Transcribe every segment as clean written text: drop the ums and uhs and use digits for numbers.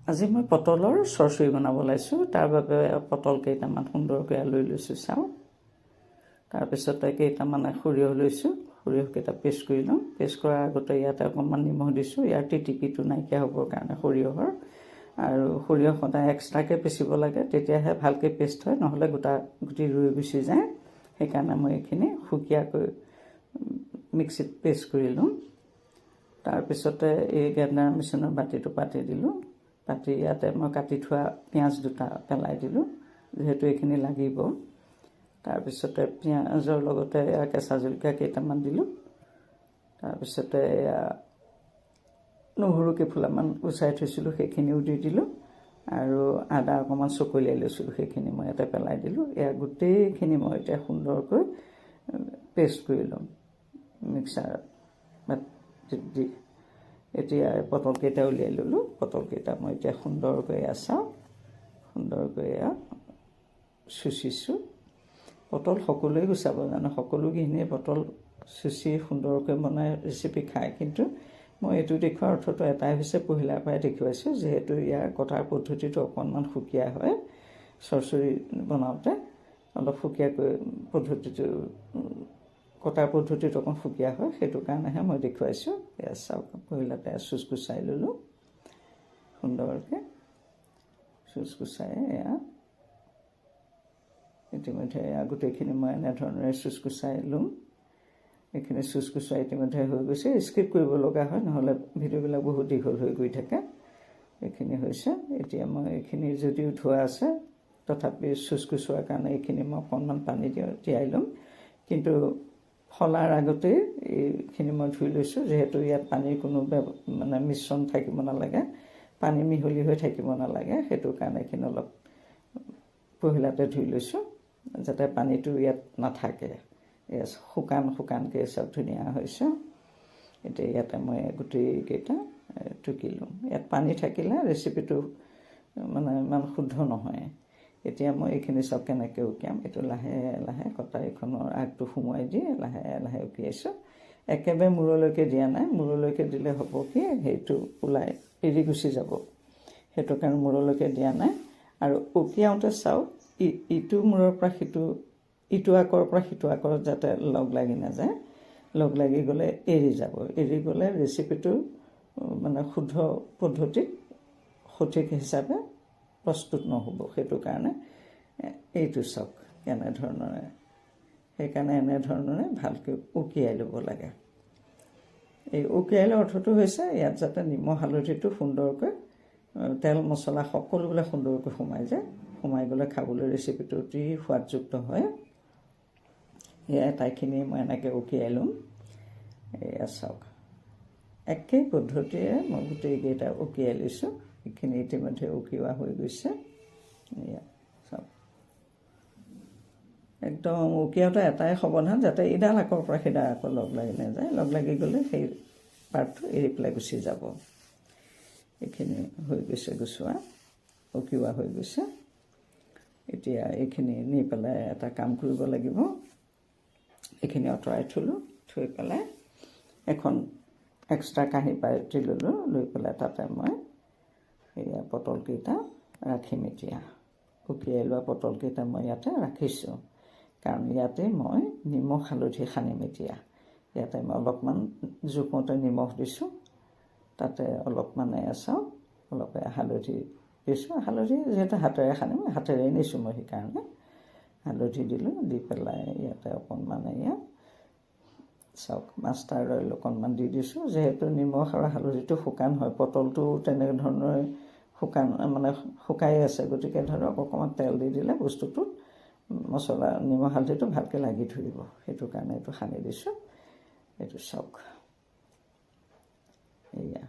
আজি মই পটলৰ চৰচৰি বনাব লাইছোঁ। তাৰ বাবে পটল কেইটামান সুন্দৰকৈ লৈ লৈছোঁ চাওঁ। তাৰপিছতে কেইটামান সৰিয়হ লৈছোঁ। সৰিয়হকেইটা পেষ্ট কৰি ল'ম। পেষ্ট কৰাৰ আগতে ইয়াতে অকণমান নিমখ দিছোঁ, ইয়াৰ টিটিকিটো নাইকিয়া হ'বৰ কাৰণে সৰিয়হৰ। আৰু সৰিয়হ সদায় এক্সট্ৰাকৈ পিচিব লাগে, তেতিয়াহে ভালকৈ পেষ্ট হয়, নহ'লে গোটা গুটি ৰৈ গুচি যায়। সেইকাৰণে মই এইখিনি সুকীয়াকৈ মিক্সিত পেষ্ট কৰি ল'ম। তাৰপিছতে এই গ্ৰাইণ্ডাৰ মেচিনৰ বাতিটো পাতি দিলোঁ। পাতি ইয়াতে মই কাটি থোৱা পিঁয়াজ দুটা পেলাই দিলোঁ, যিহেতু এইখিনি লাগিব। তাৰপিছতে পিঁয়াজৰ লগতে কেঁচা জলকীয়া কেইটামান দিলোঁ। তাৰপিছতে নহৰু কেইফুলামান গুচাই থৈছিলোঁ, সেইখিনিও দি দিলোঁ। আৰু আদা অকণমান চকলিয়াই লৈছিলোঁ, সেইখিনি মই ইয়াতে পেলাই দিলোঁ। এয়া গোটেইখিনি মই এতিয়া সুন্দৰকৈ পেষ্ট কৰি ল'ম মিক্সাৰত দি। এতিয়া পটলকেইটা উলিয়াই ল'লোঁ। পটলকেইটা মই এতিয়া সুন্দৰকৈ চাওঁ, সুন্দৰকৈ চুচিছোঁ। পটল সকলোৱে গুচাব জানো, সকলো গৃহিণীয়ে পটল চুচি সুন্দৰকৈ বনাই ৰেচিপি খায়, কিন্তু মই এইটো দেখুৱাৰ অৰ্থটো এটাই হৈছে, পহিলাৰ পৰাই দেখুৱাইছোঁ, যিহেতু ইয়াৰ কটাৰ পদ্ধতিটো অকণমান সুকীয়া হয়। চৰচৰি বনাওঁতে অলপ সুকীয়াকৈ পদ্ধতিটো, কটাৰ পদ্ধতিটো অকণ সুকীয়া হয়, সেইটো কাৰণেহে মই দেখুৱাইছোঁ। এয়া চাওক, পহিলাতে চুচকুচাই ল'লোঁ সুন্দৰকৈ। চুচকুচাই এয়া ইতিমধ্যে গোটেইখিনি মই এনেধৰণেৰে চুচকুচাই ল'ম। এইখিনি চুচকুচাই ইতিমধ্যে হৈ গৈছে। স্কিপ কৰিব লগা হয়, নহ'লে ভিডিঅ'বিলাক বহুত দীঘল হৈ গৈ থাকে। এইখিনি হৈছে। এতিয়া মই এইখিনি যদিও ধোৱা আছে, তথাপি চুচকুচোৱাৰ কাৰণে এইখিনি মই অকণমান পানী তিয়াই ল'ম। কিন্তু ফলাৰ আগতেই এইখিনি মই ধুই লৈছোঁ, যিহেতু ইয়াত পানীৰ কোনো মিশ্ৰণ থাকিব নালাগে, পানী মিহলি হৈ থাকিব নালাগে। সেইটো কাৰণে এইখিনি অলপ পহিলাতে ধুই লৈছোঁ, যাতে পানীটো ইয়াত নাথাকে। শুকানকৈ চব ধুনীয়া হৈছে। এতিয়া ইয়াতে মই গোটেইকেইটা টুকি ল'ম। ইয়াত পানী থাকিলে ৰেচিপিটো ইমান শুদ্ধ নহয়। এতিয়া মই এইখিনি চব কেনেকৈ উকিয়াম, এইটো লাহে লাহে কটাৰীখনৰ আগটো সোমোৱাই দি লাহে লাহে উকিয়াইছোঁ। একেবাৰে মূৰলৈকে দিয়া নাই, মূৰলৈকে দিলে হ'ব কি, সেইটো ওলাই এৰি গুচি যাব। সেইটো কাৰণে মূৰলৈকে দিয়া নাই। আৰু উকিয়াওঁতে চাওক, ইটো মূৰৰ পৰা ইটো আকৰ পৰা সিটো আকৰত যাতে লগ লাগি নাযায়। লগ লাগি গ'লে এৰি যাব। এৰি গ'লে ৰেচিপিটো শুদ্ধ পদ্ধতিত সঠিক হিচাপে প্ৰস্তুত নহ'ব। সেইটো কাৰণে এইটো চাওক এনেধৰণৰে, সেইকাৰণে এনেধৰণৰে ভালকৈ উকিয়াই ল'ব লাগে। এই উকিয়াই লোৱাৰ অৰ্থটো হৈছে, ইয়াত যাতে নিমখ হালধিটো সুন্দৰকৈ, তেল মছলা সকলোবিলাক সুন্দৰকৈ সোমাই যায়। সোমাই গ'লে খাবলৈ ৰেচিপিটো অতি সোৱাদযুক্ত হয়। এই আটাইখিনি মই এনেকৈ উকিয়াই ল'ম। এয়া চাওক, একেই পদ্ধতিৰে মই গোটেইকেইটা উকিয়াই লৈছোঁ। এইখিনি ইতিমধ্যে উকিওৱা হৈ গৈছে। এয়া চাওক, একদম উকিয়াওতে এটাই সাৱধান, যাতে ইডাল আকৰ পৰা সিডাল আকৰ লগ লাগি নাযায়। লগ লাগি গ'লে সেই পাৰ্টটো এৰি পেলাই গুচি যাব। এইখিনি হৈ গৈছে গুচোৱা, উকিওৱা হৈ গৈছে। এতিয়া এইখিনি নি পেলাই এটা কাম কৰিব লাগিব। এইখিনি আঁতৰাই থ'লোঁ, থৈ পেলাই এখন এক্সট্ৰা কাঁহী পাতি ল'লোঁ। লৈ পেলাই তাতে মই এয়া পটলকেইটা ৰাখিম। এতিয়া উকিয়াই লোৱা পটলকেইটা মই ইয়াতে ৰাখিছোঁ, কাৰণ ইয়াতে মই নিমখ হালধি সানিম। এতিয়া ইয়াতে মই অলপমান জোখমতে নিমখ দিছোঁ, তাতে অলপমান চাওক অলপ হালধি দিছোঁ। হালধি যিহেতু হাতেৰে সানিম, হাতেৰেই নিছোঁ মই, সেইকাৰণে হালধি দিলোঁ। দি পেলাই ইয়াতে অকণমান ইয়াত চাওক মাষ্টাৰ্ড অইল অকণমান দি দিছোঁ। যিহেতু নিমখ আৰু হালধিটো শুকান হয়, পটলটো তেনেধৰণে শুকাই আছে, গতিকে ধৰক অকণমান তেল দি দিলে বস্তুটোত মছলা নিমখ হালধিটো ভালকৈ লাগি ধৰিব। সেইটো কাৰণে এইটো সানি দিছোঁ। এইটো চাওক, এয়া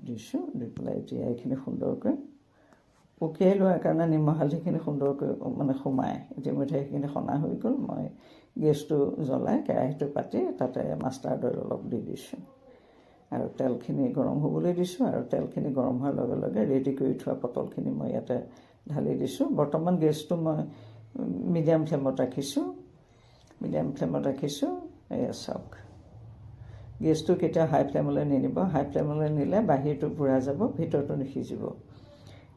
দিছোঁ। দি পেলাই এতিয়া এইখিনি সুন্দৰকৈ উকিয়াই লোৱাৰ কাৰণে নিমখ হালধিখিনি সুন্দৰকৈ সোমায়। ইতিমধ্যে সেইখিনি সনা হৈ গ'ল। মই গেছটো জ্বলাই কেৰাহীটো পাতি তাতে মাষ্টাৰ্ড অইল অলপ দি দিছোঁ আৰু তেলখিনি গৰম হ'বলৈ দিছোঁ। আৰু তেলখিনি গৰম হোৱাৰ লগে লগে ৰেডি কৰি থোৱা পটলখিনি মই ইয়াতে ঢালি দিছোঁ। বৰ্তমান গেছটো মই মিডিয়াম ফ্লেমত ৰাখিছোঁ। এয়া চাওক, গেছটো কেতিয়া হাই ফ্লেমলৈ নিনিব। হাই ফ্লেমলৈ নিলে বাহিৰটো পুৰা যাব, ভিতৰটো নিসিজিব।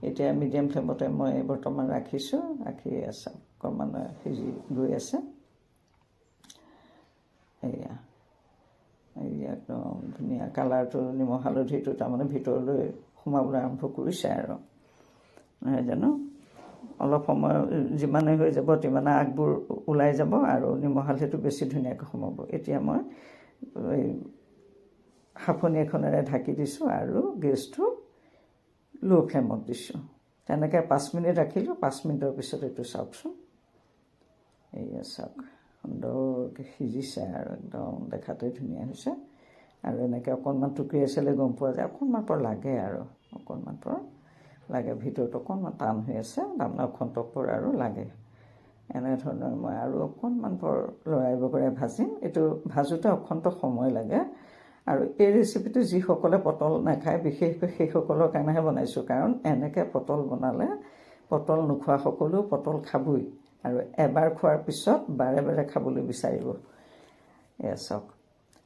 এতিয়া মিডিয়াম ফ্লেমতে মই বৰ্তমান ৰাখিছোঁ, ৰাখি আছে অকণমান সিজি গৈ আছে। এয়া একদম ধুনীয়া কালাৰটো, নিমখ হালধিটো তাৰমানে ভিতৰলৈ সোমাবলৈ আৰম্ভ কৰিছে আৰু, নহয় জানো। অলপ সময় যিমানে হৈ যাব তিমানে আগবোৰ ওলাই যাব আৰু নিমখ হালধিটো বেছি ধুনীয়াকৈ সোমাব। এতিয়া মই সাফনি এখনেৰে ঢাকি দিছোঁ আৰু গেছটো ল' ফ্লেমত দিছোঁ। তেনেকৈ 5 মিনিট ৰাখিলোঁ। 5 মিনিটৰ পিছত এইটো চাওকচোন, এয়া চাওক সুন্দৰকৈ সিজিছে আৰু একদম দেখাতে ধুনীয়া হৈছে। আৰু এনেকৈ অকণমান টুকুৰিয়াই চালে গম পোৱা যায়, অকণমান পৰ লাগে আৰু অকণমান পৰ লাগে, ভিতৰটো অকণমান টান হৈ আছে, তাৰমানে অখণ্ড পৰ আৰু লাগে। এনেধৰণৰ মই আৰু অকণমান পৰ লৰাই বগৰাই ভাজিম। এইটো ভাজোঁতে অখণ্ড সময় লাগে। আৰু এই ৰেচিপিটো যিসকলে পটল নাখায় বিশেষকৈ সেইসকলৰ কাৰণেহে বনাইছোঁ, কাৰণ এনেকৈ পটল বনালে পটল নোখোৱা সকলেও পটল খাবই আৰু এবাৰ খোৱাৰ পিছত বাৰে বাৰে খাবলৈ বিচাৰিব। এয়া চাওক।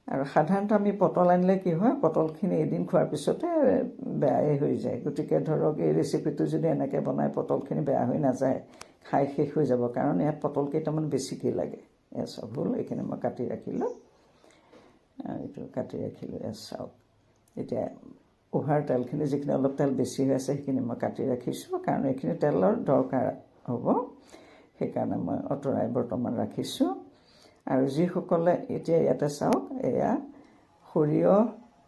আৰু সাধাৰণতে আমি পটল আনিলে কি হয়, পটলখিনি এদিন খোৱাৰ পিছতে বেয়াই হৈ যায়। গতিকে ধৰক এই ৰেচিপিটো যদি এনেকৈ বনাই পটলখিনি বেয়া হৈ নাযায়, খাই শেষ হৈ যাব, কাৰণ ইয়াত পটল কেইটামান বেছিকৈ লাগে। এয়া চাওক হ'ল, এইখিনি মই কাটি ৰাখিলোঁ, এইটো কাটি ৰাখিলোঁ। এয়া চাওক। এতিয়া অভাৰ তেলখিনি, যিখিনি অলপ তেল বেছি হৈ আছে সেইখিনি মই কাটি ৰাখিছোঁ, কাৰণ এইখিনি তেলৰ দৰকাৰ হ'ব, সেইকাৰণে মই আঁতৰাই বৰ্তমান ৰাখিছোঁ। আৰু যিসকলে এতিয়া ইয়াতে চাওক, এয়া সৰিয়হ,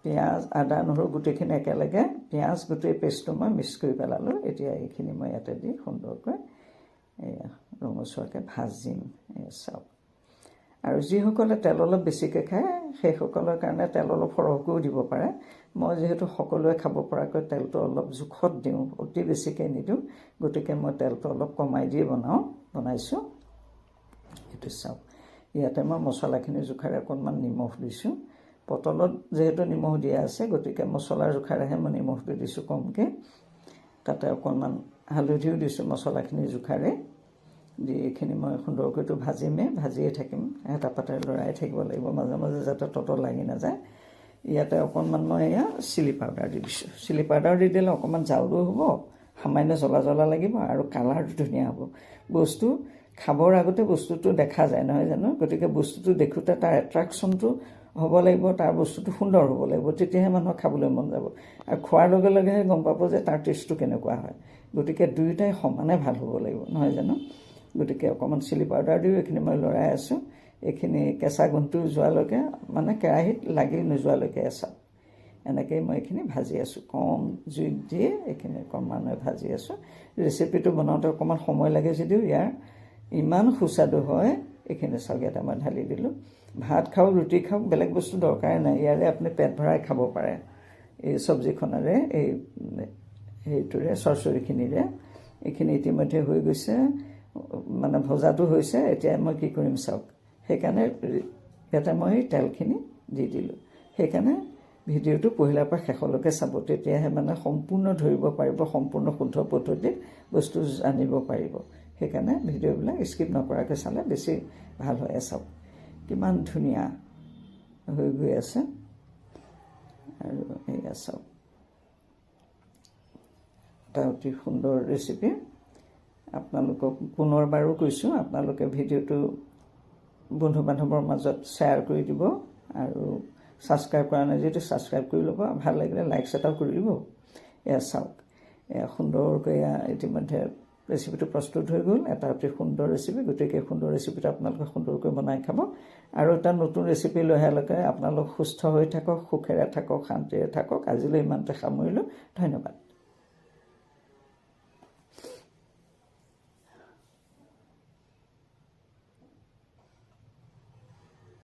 পিঁয়াজ, আদা, নহৰু গোটেইখিনি একেলগে, পিঁয়াজ গোটেই পেষ্টটো মই মিক্স কৰি পেলালোঁ। এতিয়া এইখিনি মই ইয়াতে দি সুন্দৰকৈ এয়া ৰঙচুৱাকৈ ভাজিম। এয়া চাওক। আৰু যিসকলে তেল অলপ বেছিকৈ খায় সেইসকলৰ কাৰণে তেল অলপ সৰহকৈও দিব পাৰে। মই যিহেতু সকলোৱে খাব পৰাকৈ তেলটো অলপ জোখত দিওঁ, অতি বেছিকৈ নিদিওঁ, গতিকে মই তেলটো অলপ কমাই দিয়ে বনাইছোঁ। এইটো চাওক। ইয়াতে মই মছলাখিনি জোখাৰে অকণমান নিমখ দিছোঁ। পটলত যিহেতু নিমখ দিয়া আছে, গতিকে মছলাৰ জোখাৰেহে মই নিমখটো দিছোঁ কমকৈ। তাতে অকণমান হালধিও দিছোঁ মছলাখিনি জোখাৰে দি। এইখিনি মই সুন্দৰকৈতো ভাজিয়ে থাকিম, এটা পাতে লৰাই থাকিব লাগিব মাজে মাজে, যাতে ততত লাগি নাযায়। ইয়াতে অকণমান মই এয়া চিলি পাউডাৰ দি দিছোঁ। চিলি পাউডাৰ দি দিলে অকণমান জালো হ'ব, সামান্য জ্বলা লাগিব আৰু কালাৰটো ধুনীয়া হ'ব। বস্তু খাবৰ আগতে বস্তুটো দেখা যায়, নহয় জানো। গতিকে বস্তুটো দেখোঁতে তাৰ এট্ৰেকশ্যনটো হ'ব লাগিব, তাৰ বস্তুটো সুন্দৰ হ'ব লাগিব, তেতিয়াহে মানুহক খাবলৈ মন যাব। আৰু খোৱাৰ লগে লগেহে গম পাব যে তাৰ টেষ্টটো কেনেকুৱা হয়। গতিকে দুয়োটাই সমানে ভাল হ'ব লাগিব, নহয় জানো। গতিকে অকণমান চিলি পাউডাৰ দিও এইখিনি মই লৰাই আছোঁ। এইখিনি কেঁচা গোন্ধটো যোৱালৈকে, মানে কেৰাহীত লাগি নোযোৱালৈকে চাওক। এনেকৈয়ে মই এইখিনি ভাজি আছোঁ, কম জুইত দিয়ে এইখিনি ক্ৰমান্বয়ে ভাজি আছোঁ। ৰেচিপিটো বনাওঁতে অকণমান সময় লাগে যদিও ইয়াৰ ইমান সুস্বাদু হয়। এইখিনি চাওক, ইয়াতে মই ঢালি দিলোঁ। ভাত খাওক, ৰুটি খাওক, বেলেগ বস্তু দৰকাৰে নাই, ইয়াৰে আপুনি পেট ভৰাই খাব পাৰে এই চব্জিখনেৰে, এই হেৰিটোৰে, চৰচৰিখিনিৰে। এইখিনি ইতিমধ্যে হৈ গৈছে, মানে ভজাটো হৈছে। এতিয়া মই কি কৰিম চাওক। সেইকাৰণে ইয়াতে মই তেলখিনি দি দিলোঁ। সেইকাৰণে ভিডিঅ'টো পহিলাৰ পৰা শেষলৈকে চাব, তেতিয়াহে মানে সম্পূৰ্ণ ধৰিব পাৰিব, সম্পূৰ্ণ শুদ্ধ পদ্ধতিত বস্তু জানিব পাৰিব। সেইকাৰণে ভিডিঅ'বিলাক স্কিপ নকৰাকৈ চালে বেছি ভাল হয়। চাওক কিমান ধুনীয়া হৈ গৈ আছে। আৰু এয়া চাওক, এটা অতি সুন্দৰ ৰেচিপি। আপোনালোকক পুনৰবাৰো কৈছোঁ, আপোনালোকে ভিডিঅ'টো বন্ধু বান্ধৱৰ মাজত শ্বেয়াৰ কৰি দিব আৰু ছাবস্ক্ৰাইব কৰা নাই যিহেতু ছাবস্ক্ৰাইব কৰি ল'ব, ভাল লাগিলে লাইক এটাও কৰি দিব। এয়া চাওক, এয়া সুন্দৰকৈ এয়া ইতিমধ্যে ৰেচিপিটো প্ৰস্তুত হৈ গ'ল। এটা অতি সুন্দৰ ৰেচিপি। গতিকে সুন্দৰ ৰেচিপিটো আপোনালোকে সুন্দৰকৈ বনাই খাব। আৰু এটা নতুন ৰেচিপি লৈ অহালৈকে আপোনালোক সুস্থ হৈ থাকক, সুখেৰে থাকক, শান্তিৰে থাকক। আজিলৈ ইমানতে সামৰিলোঁ। ধন্যবাদ।